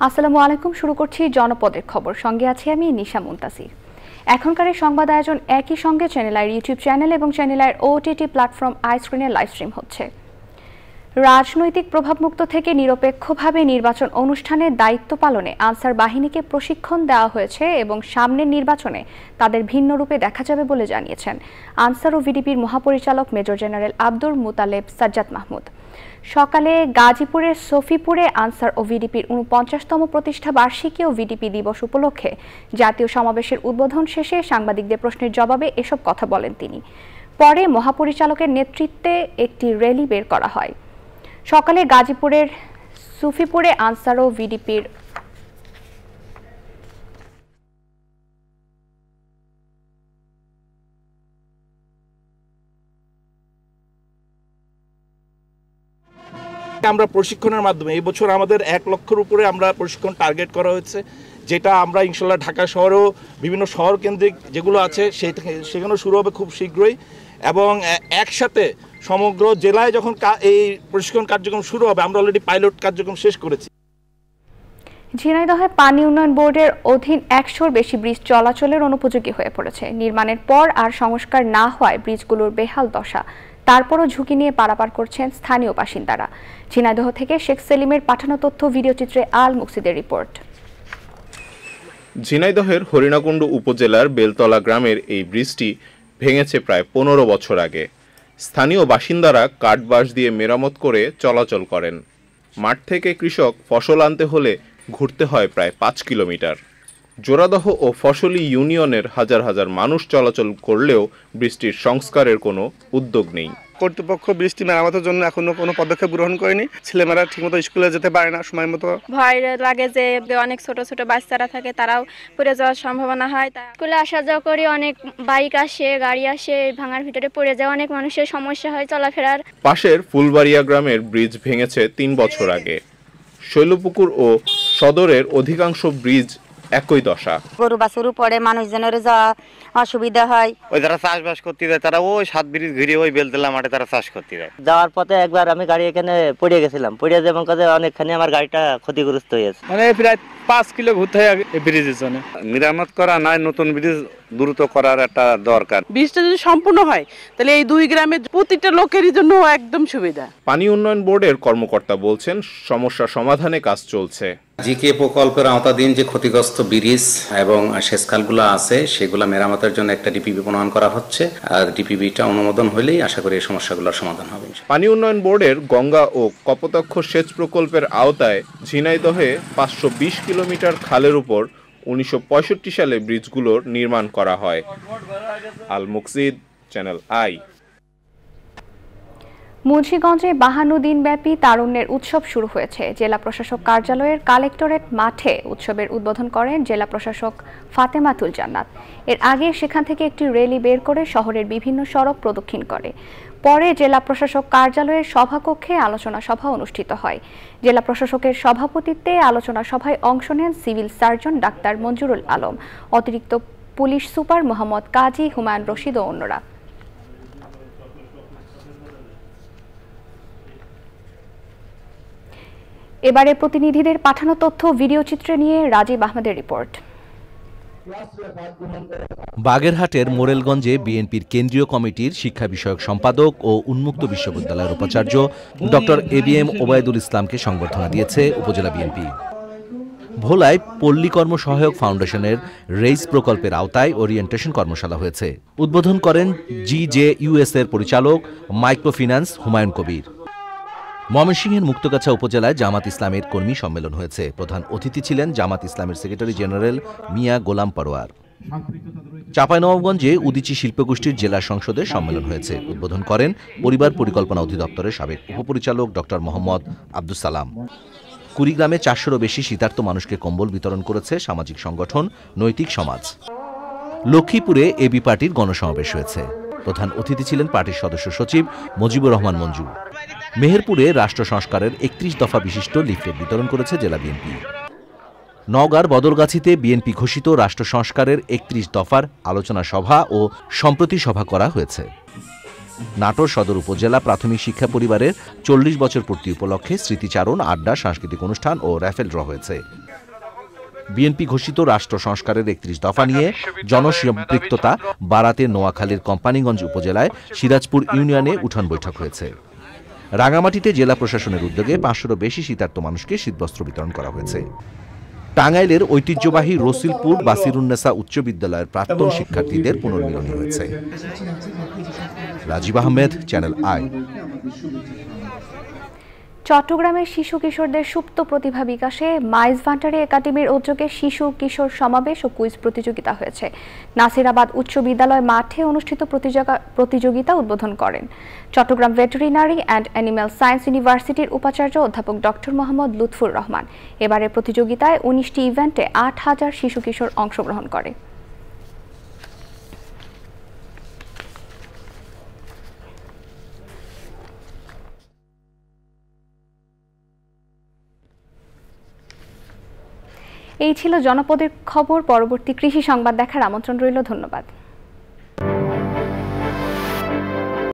আসসালামু আলাইকুম। শুরু করছি জনপদের খবর। সঙ্গে আছি আমি নিশা মুনতাসির। এখনকার এই সংবাদ আয়োজন একই সঙ্গে চ্যানেল আইয়ের ইউটিউব চ্যানেল এবং চ্যানেল আইয়ের ওটিটি প্ল্যাটফর্ম আইস্ক্রিনে লাইভ স্ট্রিম হচ্ছে। রাজনৈতিক প্রভাবমুক্ত থেকে নিরপেক্ষভাবে নির্বাচন অনুষ্ঠানের দায়িত্ব পালনে আনসার বাহিনীকে প্রশিক্ষণ দেওয়া হয়েছে এবং সামনের নির্বাচনে তাদের ভিন্ন রূপে দেখা যাবে বলে জানিয়েছেন আনসার ও ভিডিপির মহাপরিচালক মেজর জেনারেল আব্দুল মুতালেব সাজ্জাদ মাহমুদ। সকালে গাজীপুরের সফিপুরে আনসার ও ভিডিপির ৪৯তম প্রতিষ্ঠা বার্ষিকী ও ভিডিপি দিবস উপলক্ষে জাতীয় সমাবেশের উদ্বোধন শেষে সাংবাদিকদের প্রশ্নের জবাবে এসব কথা বলেন তিনি। পরে মহাপরিচালকের নেতৃত্বে একটি র্যালি বের করা হয়। সকালে গাজীপুরের সুফিপুরে আনসার ও ভিডিপির আমরা প্রশিক্ষণের মাধ্যমে এই বছর আমাদের ১ লক্ষের উপরে আমরা প্রশিক্ষণ টার্গেট করা হয়েছে, যেটা আমরা ইনশাল্লাহ ঢাকা শহরেও বিভিন্ন শহর কেন্দ্রিক যেগুলো আছে সেখানেও শুরু হবে খুব শীঘ্রই। এবং একসাথে সমগ্র জেলায় যখন এই প্রশিক্ষণ কার্যক্রম শুরু হবে, আমরা অলরেডি পাইলট কার্যক্রম শেষ করেছি। ঝিনাইদহে পানি উন্নয়ন বোর্ডের অধীন ১০০-র বেশি ব্রিজ চলাচলের অনুপযোগী হয়ে পড়েছে। নির্মাণের পর আর সংস্কার না হওয়ায় ব্রিজগুলোর বেহাল দশা। তারপরও ঝুঁকি নিয়ে পারাপার করছেন স্থানীয় বাসিন্দারা। ঝিনাইদহ থেকে শেখ সেলিমের পাঠানো তথ্য ভিডিওচিত্রে আল মুকসিদের রিপোর্ট। ঝিনাইদহের হরিণাকুণ্ড উপজেলার বেলতলা গ্রামের এই ব্রিজটি ভেঙেছে প্রায় ১৫ বছর আগে। স্থানীয় বাসিন্দারা কাঠবাঁশ দিয়ে মেরামত করে চলাচল করেন। মাঠ থেকে কৃষক ফসল আনতে হলে ঘুরতে হয় প্রায় ৫ কিলোমিটার। জোড়াদহ ও ফসলি ইউনিয়নের হাজার হাজার মানুষ চলাচল করলেও বৃষ্টির সংস্কারের কোনো উদ্যোগ নেই। কর্তৃপক্ষ বৃষ্টি মেরামতের জন্য এখনো কোনো পদক্ষেপ গ্রহণ করেনি। ছেলেমেয়েরা ঠিকমতো স্কুলে যেতে পারে না সময় মতো। ভয় লাগে যে অনেক ছোট ছোট বাচ্চারা থাকে, তারাও পড়ে যাওয়ার সম্ভাবনা হয়। স্কুলে আসা যাওয়া করি, অনেক বাইক আসে, গাড়ি আসে, ভাঙার ভিতরে পড়ে যায়, অনেক মানুষের সমস্যা হয় চলাফেরার। পাশের ফুলবাড়িয়া গ্রামের ব্রিজ ভেঙেছে ৩ বছর আগে। শৈলপুকুর ও সদরের অধিকাংশ ব্রিজ একই দশা। গরু বাছুর পড়ে, মানুষজনের যাওয়া অসুবিধা হয়। ওই যারা চাষবাস করতে যায় তারা ওই ৭ ব্রিজ ঘিরে ওই বেলতলা মাঠে তারা চাষ করতে যায়। যাওয়ার পথে একবার আমি গাড়ি এখানে পড়ে গেছিলাম, পড়ে যেমন কাজে অনেকখানি আমার গাড়িটা ক্ষতিগ্রস্ত হয়েছে। মানে প্রায় ৫ কিলো ঘুরতে হয় এই ব্রিজের জন্য। মেরামত করা নাই, নতুন ব্রিজ দ্রুত করার একটা দরকার। ব্রিজটা যদি সম্পূর্ণ হয় তাহলে এই ২ গ্রামের প্রতিটা লোকেরই জন্য একদম সুবিধা। পানি উন্নয়ন বোর্ডের কর্মকর্তা বলছেন সমস্যা সমাধানে কাজ চলছে। জিকে প্রকল্পের আওতাধীন যে ক্ষতিগ্রস্ত ব্রিজ এবং সেচখালগুলো আছে সেগুলো মেরামতের জন্য একটা ডিপিবি প্রণয়ন করা হচ্ছে, আর ডিপিবিটা অনুমোদন হলেই আশা করি এই সমস্যাগুলোর সমাধান হবে। পানি উন্নয়ন বোর্ডের গঙ্গা ও কপোতাক্ষ সেচ প্রকল্পের আওতায় ঝিনাইদহে ৫২০ কিলোমিটার খালের উপর ১৯৬৫ সালে ব্রিজগুলোর নির্মাণ করা হয়। আল মুকসিদ, চ্যানেল আই। মুন্সিগঞ্জে ৫২ দিনব্যাপী তারুণ্যের উৎসব শুরু হয়েছে। জেলা প্রশাসক কার্যালয়ের কালেক্টরেট মাঠে উৎসবের উদ্বোধন করেন জেলা প্রশাসক ফাতেমাতুল জান্নাত। এর আগে সেখান থেকে একটি র্যালি বের করে শহরের বিভিন্ন সড়ক প্রদক্ষিণ করে। পরে জেলা প্রশাসক কার্যালয়ের সভাকক্ষে আলোচনা সভা অনুষ্ঠিত হয়। জেলা প্রশাসকের সভাপতিত্বে আলোচনা সভায় অংশ নেন civil surgeon doctor Manjurul Alam, অতিরিক্ত পুলিশ সুপার মোহাম্মদ কাজী হুমায়ুন রশিদ ও অন্যরা। এবারে প্রতিনিধিদের পাঠানো তথ্য ভিডিওচিত্রে নিয়ে রাজীব আহমেদের রিপোর্ট। বাগেরহাটের মোরেলগঞ্জে বিএনপির কেন্দ্রীয় কমিটির শিক্ষা বিষয়ক সম্পাদক ও উন্মুক্ত বিশ্ববিদ্যালয়ের উপাচার্য ডক্টর এবিএম ওবায়দুল ইসলামকে সংবর্ধনা দিয়েছে উপজেলা বিএনপি। ভোলায় পল্লী কর্ম সহায়ক ফাউন্ডেশনের রেইজ প্রকল্পের আওতায় ওরিয়েন্টেশন কর্মশালা হয়েছে। উদ্বোধন করেন GJUS এর পরিচালক মাইক্রোফিন্যান্স হুমায়ুন কবির। ময়মনসিংহের মুক্তগাছা উপজেলায় জামাত ইসলামের কর্মী সম্মেলন হয়েছে। প্রধান অতিথি ছিলেন জামাত ইসলামের সেক্রেটারি জেনারেল মিয়া গোলাম পরোয়ার। চাঁপাইনবাবগঞ্জে উদীচী শিল্পগোষ্ঠীর জেলা সংসদের সম্মেলন হয়েছে। উদ্বোধন করেন পরিবার পরিকল্পনা অধিদপ্তরের সাবেক উপপরিচালক ডক্টর মোহাম্মদ আব্দুস সালাম। কুড়িগ্রামে ৪০০-রও বেশি শীতার্ত মানুষকে কম্বল বিতরণ করেছে সামাজিক সংগঠন নৈতিক সমাজ। লক্ষ্মীপুরে এবি পার্টির গণসমাবেশ হয়েছে। প্রধান অতিথি ছিলেন পার্টির সদস্য সচিব মুজিবুর রহমান মঞ্জু। মেহেরপুরে রাষ্ট্র সংস্কারের ৩১ দফা বিশিষ্ট লিফলেট বিতরণ করেছে জেলা বিএনপি। নওগাঁর বদলগাছিতে বিএনপি ঘোষিত রাষ্ট্র সংস্কারের ৩১ দফার আলোচনা সভা ও সম্প্রতি সভা করা হয়েছে। নাটোর সদর উপজেলা প্রাথমিক শিক্ষা পরিবারের ৪০ বছর পূর্তি উপলক্ষে স্মৃতিচারণ, আড্ডা, সাংস্কৃতিক অনুষ্ঠান ও র্যাফেল ড্র হয়েছে। বিএনপি ঘোষিত রাষ্ট্র সংস্কারের ৩১ দফা নিয়ে জনসম্পৃক্ততা বাড়াতে নোয়াখালীর কোম্পানীগঞ্জ উপজেলায় সিরাজপুর ইউনিয়নে উঠান বৈঠক হয়েছে। রাঙামাটিতে জেলা প্রশাসনের উদ্যোগে ৫০০-রও বেশি শীতার্ত মানুষকে শীতবস্ত্র বিতরণ করা হয়েছে। টাঙ্গাইলের ঐতিহ্যবাহী রসিলপুর বাসিরুন্নেসা উচ্চ বিদ্যালয়ের প্রাক্তন শিক্ষার্থীদের পুনর্মিলনী হয়েছে। Rajib Ahmed, channel I. চট্টগ্রামের শিশু কিশোরদের সুপ্ত প্রতিভা বিকাশে মাইজ ভান্ডারি একাডেমির উদ্যোগে শিশু কিশোর সমাবেশ ও কুইজ প্রতিযোগিতা হয়েছে। নাসিরাবাদ উচ্চ বিদ্যালয় মাঠে অনুষ্ঠিত প্রতিযোগিতা উদ্বোধন করেন Chittagong veterinary and animal science ইউনিভার্সিটির উপাচার্য অধ্যাপক ডক্টর মোহাম্মদ লুৎফুর রহমান। এবারের প্রতিযোগিতায় ১৯টি ইভেন্টে ৮,০০০ শিশু কিশোর অংশগ্রহণ করে। এই ছিল জনপদের খবর। পরবর্তী কৃষি সংবাদ দেখার আমন্ত্রণ রইল। ধন্যবাদ।